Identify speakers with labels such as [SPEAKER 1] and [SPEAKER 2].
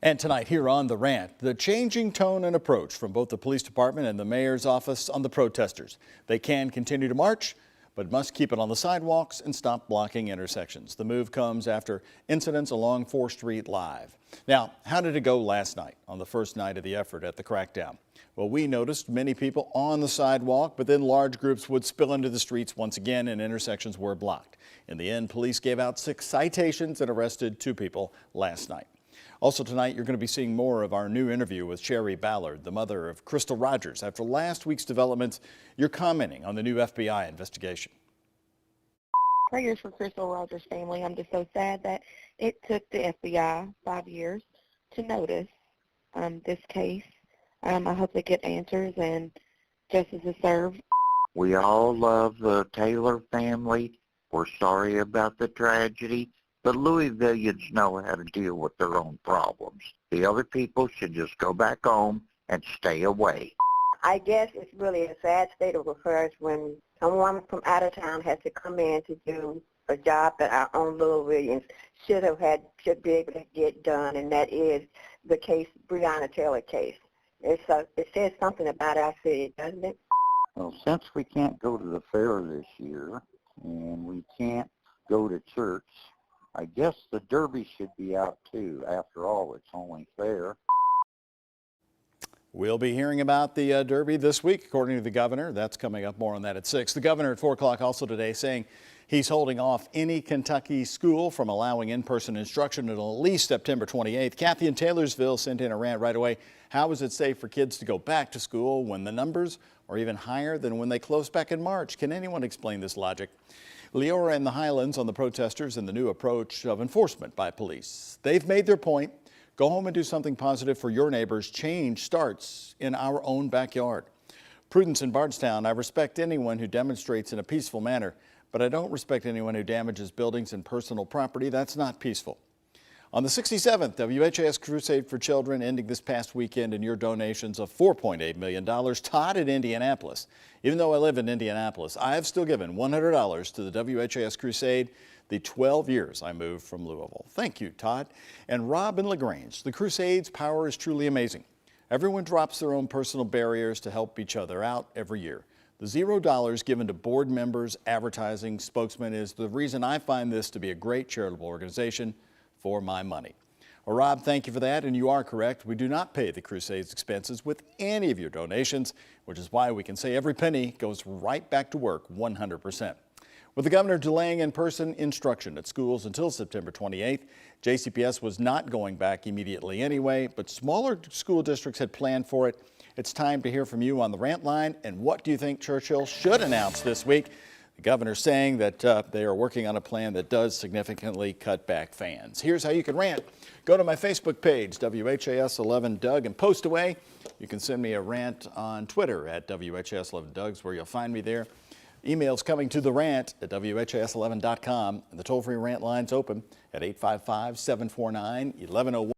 [SPEAKER 1] And tonight here on The Rant, the changing tone and approach from both the police department and the mayor's office on the protesters. They can continue to march, but must keep it on the sidewalks and stop blocking intersections. The move comes after incidents along 4th Street Live. Now, how did it go last night on the first night of the effort at the crackdown? Well, we noticed many people on the sidewalk, but then large groups would spill into the streets once again and intersections were blocked. In the end, police gave out 6 citations and arrested 2 people last night. Also tonight, you're going to be seeing more of our new interview with Sherry Ballard, the mother of Crystal Rogers. After last week's developments, you're commenting on the new FBI investigation.
[SPEAKER 2] Prayers for Crystal Rogers' family. I'm just so sad that it took the FBI 5 years to notice this case. I hope they get answers and justice is served.
[SPEAKER 3] We all love the Taylor family. We're sorry about the tragedy. The Louisvillians know how to deal with their own problems. The other people should just go back home and stay away.
[SPEAKER 4] I guess it's really a sad state of affairs when someone from out of town has to come in to do a job that our own Louisvillians should be able to get done, and that is the case, Breonna Taylor case. It says something about our city, doesn't it?
[SPEAKER 3] Well, since we can't go to the fair this year and we can't go to church, I guess the Derby should be out too. After all, it's only fair.
[SPEAKER 1] We'll be hearing about the Derby this week, according to the governor. That's coming up. More on that at 6. The governor at 4 o'clock also today saying he's holding off any Kentucky school from allowing in-person instruction until at least September 28th. Kathy in Taylorsville sent in a rant right away. How is it safe for kids to go back to school when the numbers are even higher than when they closed back in March? Can anyone explain this logic? LEORA and the Highlands on the protesters and the new approach of enforcement by police. They've made their point. Go home and do something positive for your neighbors. Change starts in our own backyard. Prudence in Bardstown. I respect anyone who demonstrates in a peaceful manner, but I don't respect anyone who damages buildings and personal property. That's not peaceful. On the 67th WHAS Crusade for Children ending this past weekend in your donations of $4.8 million, TODD in Indianapolis. Even though I live in Indianapolis, I have still given $100 to the WHAS Crusade the 12 years I moved from Louisville. Thank you, Todd. And Rob in LAGRANGE. The Crusade's power is truly amazing. Everyone drops their own personal barriers to help each other out every year. The $0 given to board members, advertising, spokesmen is the reason I find this to be a great charitable organization for my money. Well, Rob, thank you for that. And you are correct. We do not pay the Crusade's expenses with any of your donations, which is why we can say every penny goes right back to work 100%. With the governor delaying in-person instruction at schools until September 28th, JCPS was not going back immediately anyway, but smaller school districts had planned for it. It's time to hear from you on the Rant line. And what do you think Churchill should announce this week? The governor saying that they are working on a plan that does significantly cut back fans. Here's how you can rant. Go to my Facebook page, WHAS11Doug, and post away. You can send me a rant on Twitter at WHAS11Doug, where you'll find me there. Emails coming to the rant at WHAS11.com. And the toll-free rant line's open at 855-749-1101.